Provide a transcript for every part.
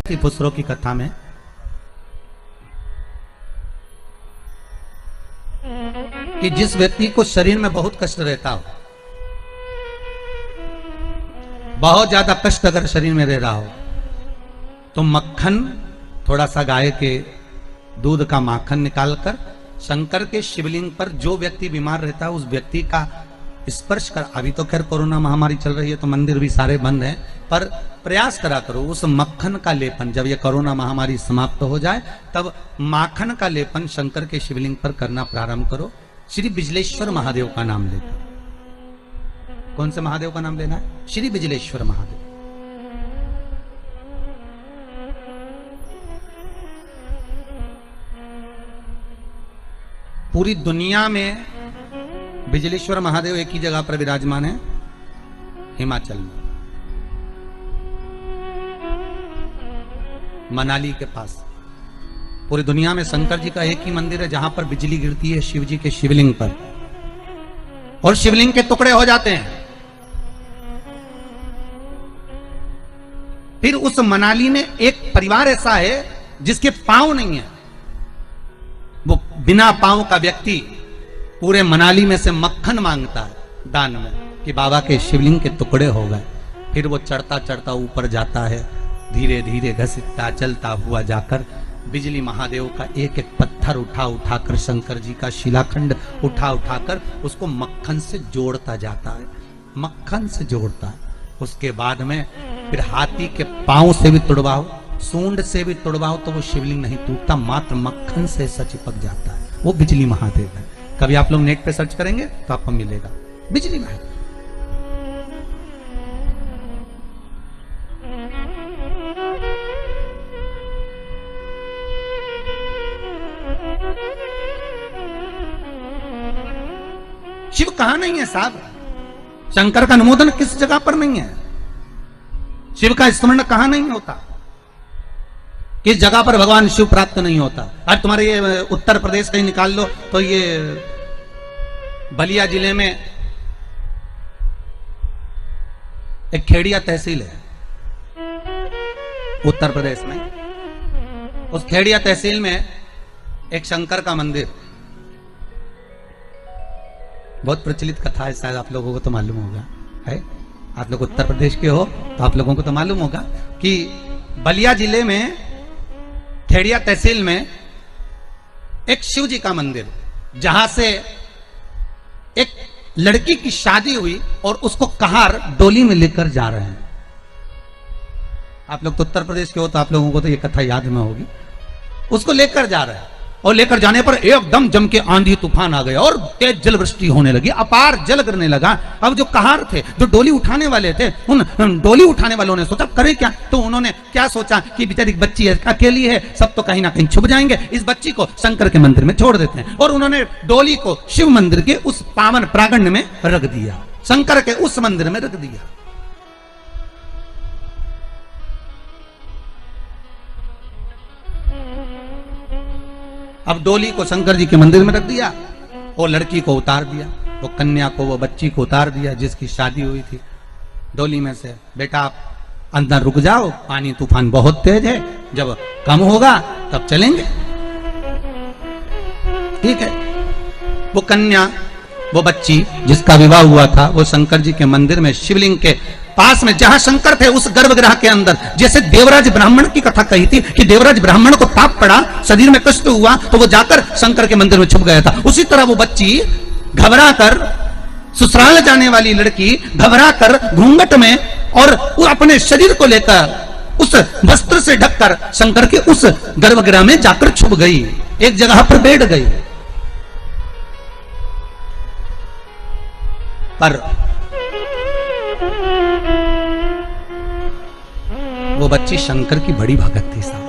फुसरों की कथा में कि जिस व्यक्ति को शरीर में बहुत कष्ट रहता हो, बहुत ज्यादा कष्ट अगर शरीर में रह रहा हो, तो मक्खन, थोड़ा सा गाय के दूध का माखन निकालकर शंकर के शिवलिंग पर जो व्यक्ति बीमार रहता है उस व्यक्ति का स्पर्श कर। अभी तो खैर कोरोना महामारी चल रही है तो मंदिर भी सारे बंद हैं, पर प्रयास करा करो उस मक्खन का लेपन। जब ये कोरोना महामारी समाप्त हो जाए तब माखन का लेपन शंकर के शिवलिंग पर करना प्रारंभ करो। श्री बिजलेश्वर महादेव का नाम लेना। कौन से महादेव का नाम लेना है? श्री बिजलेश्वर महादेव। पूरी दुनिया में बिजलेश्वर महादेव एक ही जगह पर विराजमान है, हिमाचल में, मनाली के पास। पूरी दुनिया में शंकर जी का एक ही मंदिर है जहां पर बिजली गिरती है शिव जी के शिवलिंग पर और शिवलिंग के टुकड़े हो जाते हैं। फिर उस मनाली में एक परिवार ऐसा है जिसके पांव नहीं है। वो बिना पांव का व्यक्ति पूरे मनाली में से मक्खन मांगता है दान में कि बाबा के शिवलिंग के टुकड़े हो गए। फिर वो चढ़ता चढ़ता ऊपर जाता है, धीरे धीरे घसीटता चलता हुआ जाकर बिजली महादेव का एक एक पत्थर उठा उठाकर, शंकर जी का शिलाखंड उठा उठाकर उसको मक्खन से जोड़ता जाता है, मक्खन से जोड़ता है। उसके बाद में फिर हाथी के पांव से भी तुड़वाओ, सूंड से भी तुड़वाओ तो वो शिवलिंग नहीं टूटता, मात्र मक्खन से ऐसा चिपक जाता है। वो बिजली महादेव है। कभी आप लोग नेट पे सर्च करेंगे तो आपको मिलेगा बिजली महादेव। शिव कहां नहीं है साहब? शंकर का अनुमोदन किस जगह पर नहीं है? शिव का स्मरण कहां नहीं होता? किस जगह पर भगवान शिव प्राप्त नहीं होता? आज तुम्हारे ये उत्तर प्रदेश कहीं निकाल लो तो ये बलिया जिले में एक खेड़िया तहसील है उत्तर प्रदेश में। उस खेड़िया तहसील में एक शंकर का मंदिर, बहुत प्रचलित कथा है, शायद आप लोगों को तो मालूम होगा, है? आप लोग उत्तर प्रदेश के हो तो आप लोगों को तो मालूम होगा कि बलिया जिले में खेड़िया तहसील में एक शिव जी का मंदिर, जहां से एक लड़की की शादी हुई और उसको कहार डोली में लेकर जा रहे हैं। आप लोग तो उत्तर प्रदेश के हो तो आप लोगों को तो ये कथा याद में होगी। उसको लेकर जा रहे हैं और लेकर जाने पर एकदम जम के आंधी तूफान आ गया और तेज जल वृष्टि होने लगी, अपार जल गिरने लगा। अब जो कहार थे, जो डोली उठाने वाले थे, उन डोली उठाने वालों ने सोचा करें क्या? तो उन्होंने क्या सोचा कि बेचारी बच्ची है, अकेली है, सब तो कहीं ना कहीं छुप जाएंगे, इस बच्ची को शंकर के मंदिर में छोड़ देते हैं। और उन्होंने डोली को शिव मंदिर के उस पावन प्रांगण में रख दिया, शंकर के उस मंदिर में रख दिया। अब डोली को शंकर जी के मंदिर में रख दिया, वो लड़की को उतार दिया, वो कन्या को, वो बच्ची को उतार दिया जिसकी शादी हुई थी डोली में से। बेटा आप अंदर रुक जाओ, पानी तूफान बहुत तेज है, जब कम होगा तब चलेंगे। ठीक है। वो कन्या, वो बच्ची जिसका विवाह हुआ था, वो शंकर जी के मंदिर में शिवलिंग के पास में, जहां शंकर थे उस गर्भगृह के अंदर, जैसे देवराज ब्राह्मण की कथा कही थी कि देवराज ब्राह्मण को ताप पड़ा, शरीर में कष्ट हुआ तो वो जाकर शंकर के मंदिर में छुप गया था। उसी तरह वो बच्ची घबरा कर, ससुराल जाने वाली लड़की घबरा कर घूंघट में और अपने शरीर को लेकर उस वस्त्र से ढककर शंकर के उस गर्भगृह में जाकर छुप गई, एक जगह पर बैठ गई। पर वो बच्ची शंकर की बड़ी भगत थी साहब।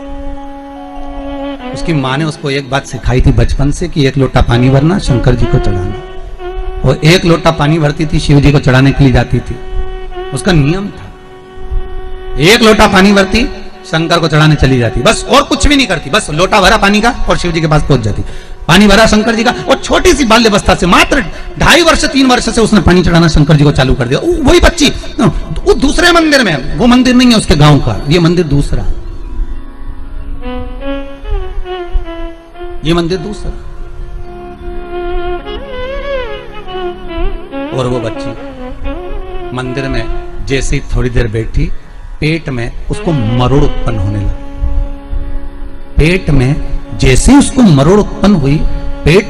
उसकी माँ ने उसको एक बात सिखाई थी बचपन से कि एक लोटा पानी भरना, शंकर जी को चढ़ाना। वो एक लोटा पानी भरती थी, शिव जी को चढ़ाने के लिए जाती थी, उसका नियम था। एक लोटा पानी भरती, शंकर को चढ़ाने चली जाती, बस और कुछ भी नहीं करती, बस लोटा भरा पानी का और शिव जी के पास पहुंच जाती। पानी भरा शंकर जी का, और छोटी सी बाल्यावस्था से, मात्र 2.5 वर्ष 3 वर्ष से उसने पानी चढ़ाना शंकर जी को चालू कर दिया। वही बच्ची वो दूसरे मंदिर में, वो मंदिर नहीं है उसके गांव का, ये मंदिर दूसरा। ये मंदिर दूसरा। और वो बच्ची मंदिर में जैसे ही थोड़ी देर बैठी, पेट में उसको मरोड़ उत्पन्न होने लगा। पेट में जैसे ही उसको मरोड़ उत्पन्न हुई, पेट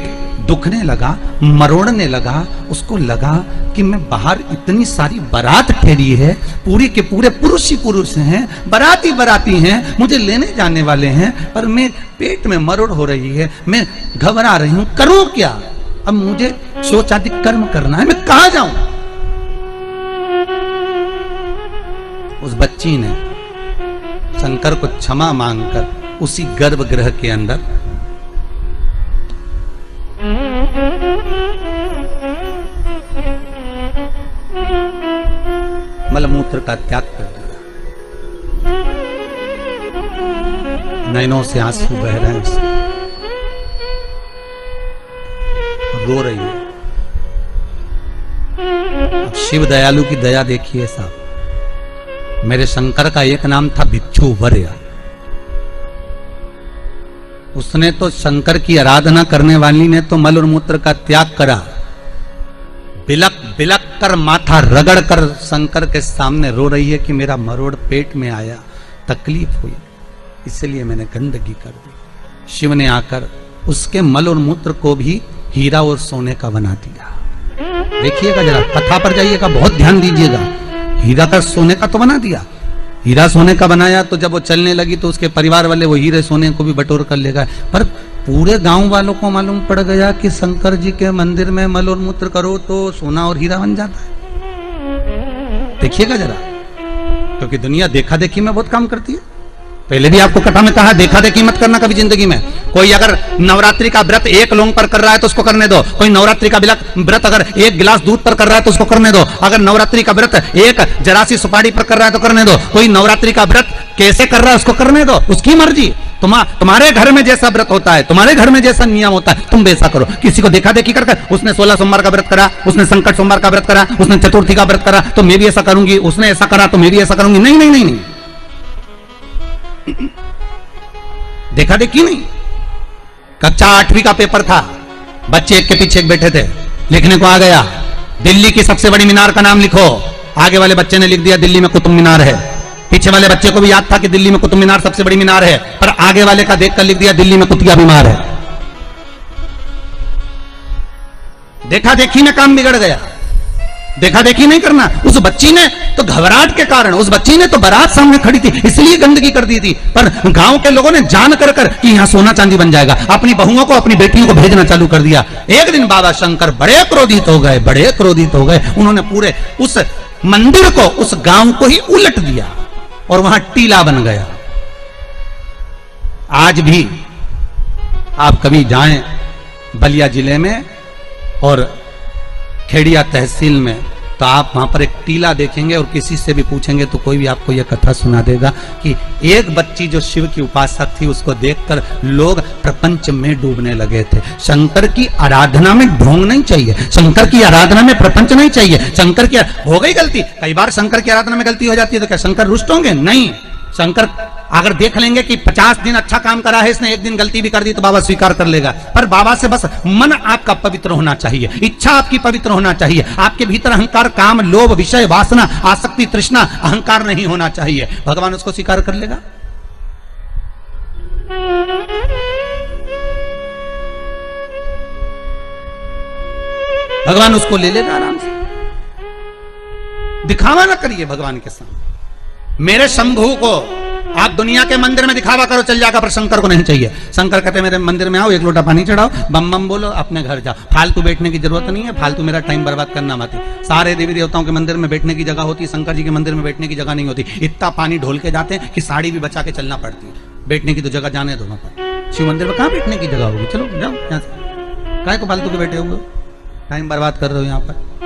दुखने लगा, मरोड़ने लगा। उसको लगा कि मैं बाहर इतनी सारी बारात ठहरी है, पूरी के पूरे पुरुष ही पुरुष हैं, बाराती बाराती हैं, मुझे लेने जाने वाले हैं, पर मैं पेट में मरोड़ हो रही है, मैं घबरा रही हूं, करूं क्या? अब मुझे सोचादि कर्म करना है, मैं कहां जाऊं? उस बच्ची ने शंकर को क्षमा मांगकर उसी गर्भगृह के अंदर मलमूत्र का त्याग कर दिया। नैनों से आंसू बह रहे हैं, रो रही है। अब शिव दयालु की दया देखिए साहब। मेरे शंकर का एक नाम था भिक्षु वर्य। उसने तो शंकर की आराधना करने वाली ने तो मल और मूत्र का त्याग करा। बिलक बिलक कर माथा रगड़ कर शंकर के सामने रो रही है कि मेरा मरोड़ पेट में आया, तकलीफ हुई, इसलिए मैंने गंदगी कर दी। शिव ने आकर उसके मल और मूत्र को भी हीरा और सोने का बना दिया। देखिएगा जरा, कथा पर जाइएगा, बहुत ध्यान दीजिएगा। हीरा का सोने का तो बना दिया। हीरा सोने का बनाया तो जब वो चलने लगी तो उसके परिवार वाले वो हीरे सोने को भी बटोर कर ले गए। पर पूरे गांव वालों को मालूम पड़ गया कि शंकर जी के मंदिर में मल और मूत्र करो तो सोना और हीरा बन जाता है। देखिएगा जरा, क्योंकि दुनिया देखा देखी में बहुत काम करती है। पहले भी आपको कथा में कहा, देखा देखी मत करना कभी जिंदगी में। कोई अगर नवरात्रि का व्रत एक लौंग पर कर रहा है तो उसको करने दो। कोई नवरात्रि का व्रत अगर एक गिलास दूध पर कर रहा है तो उसको करने दो। अगर नवरात्रि का व्रत एक जरासी सुपारी पर कर रहा है तो करने दो। कोई नवरात्रि का व्रत कैसे कर रहा है उसको करने दो, उसकी मर्जी। तुम्हारे घर में जैसा व्रत होता है, तुम्हारे घर में जैसा नियम होता है, तुम वैसा करो। किसी को देखा देखी कर उसने 16 सोमवार का व्रत करा, उसने संकट सोमवार का व्रत करा, उसने चतुर्थी का व्रत करा तो मैं भी ऐसा करूंगी, उसने ऐसा करा तो मैं भी ऐसा करूंगी। नहीं नहीं नहीं नहीं, देखा देखी नहीं। कक्षा 8वीं का पेपर था, बच्चे एक के पीछे एक बैठे थे, लिखने को आ गया दिल्ली की सबसे बड़ी मीनार का नाम लिखो। आगे वाले बच्चे ने लिख दिया दिल्ली में कुतुब मीनार है। पीछे वाले बच्चे को भी याद था कि दिल्ली में कुतुब मीनार सबसे बड़ी मीनार है, पर आगे वाले का देखकर लिख दिया दिल्ली में कुतिया बीमार है। देखा देखी में काम बिगड़ गया। देखा देखी नहीं करना। उस बच्ची ने तो घबराहट के कारण, उस बच्ची ने तो बारात सामने खड़ी थी इसलिए गंदगी कर दी थी, पर गांव के लोगों ने जान कर कि यहां सोना चांदी बन जाएगा, अपनी बहुओं को अपनी बेटियों को भेजना चालू कर दिया। एक दिन बाबा शंकर बड़े क्रोधित हो गए, बड़े क्रोधित हो गए। उन्होंने पूरे उस मंदिर को, उस गांव को ही उलट दिया और वहां टीला बन गया। आज भी आप कभी जाएं बलिया जिले में और खेड़िया तहसील में तो आप वहां पर एक टीला देखेंगे और किसी से भी पूछेंगे तो कोई भी आपको यह कथा सुना देगा कि एक बच्ची जो शिव की उपासक थी उसको देखकर लोग प्रपंच में डूबने लगे थे। शंकर की आराधना में ढोंग नहीं चाहिए, शंकर की आराधना में प्रपंच नहीं चाहिए। शंकर की हो गई गलती, कई बार शंकर की आराधना में गलती हो जाती है तो क्या शंकर रुष्ट होंगे? नहीं। शंकर अगर देख लेंगे कि 50 दिन अच्छा काम करा है इसने, एक दिन गलती भी कर दी तो बाबा स्वीकार कर लेगा। पर बाबा से बस मन आपका पवित्र होना चाहिए, इच्छा आपकी पवित्र होना चाहिए। आपके भीतर अहंकार, काम, लोभ, विषय, वासना, आसक्ति, तृष्णा, अहंकार नहीं होना चाहिए। भगवान उसको स्वीकार कर लेगा। भगवान उसको ले लेगा आराम से। दिखावा ना करिए भगवान के सामने। मेरे शंभू को आप दुनिया के मंदिर में दिखावा करो चल जाएगा, पर शंकर को नहीं चाहिए। शंकर कहते मेरे मंदिर में आओ, एक लोटा पानी चढ़ाओ, बम बम बोलो, अपने घर जाओ। फालतू बैठने की जरूरत नहीं है, फालतू मेरा टाइम बर्बाद करना मत। सारे देवी देवताओं के मंदिर में बैठने की जगह होती है, शंकर जी के मंदिर में बैठने की जगह नहीं होती। इतना पानी ढोल के जाते हैं कि साड़ी भी बचा के चलना पड़ती है। बैठने की तो जगह जाने दो वहां पर। शिव मंदिर में कहाँ बैठने की जगह होगी? चलो जाओ यहाँ से, काय को फालतू के बैठे हुए, टाइम बर्बाद कर रहे हो यहाँ पर।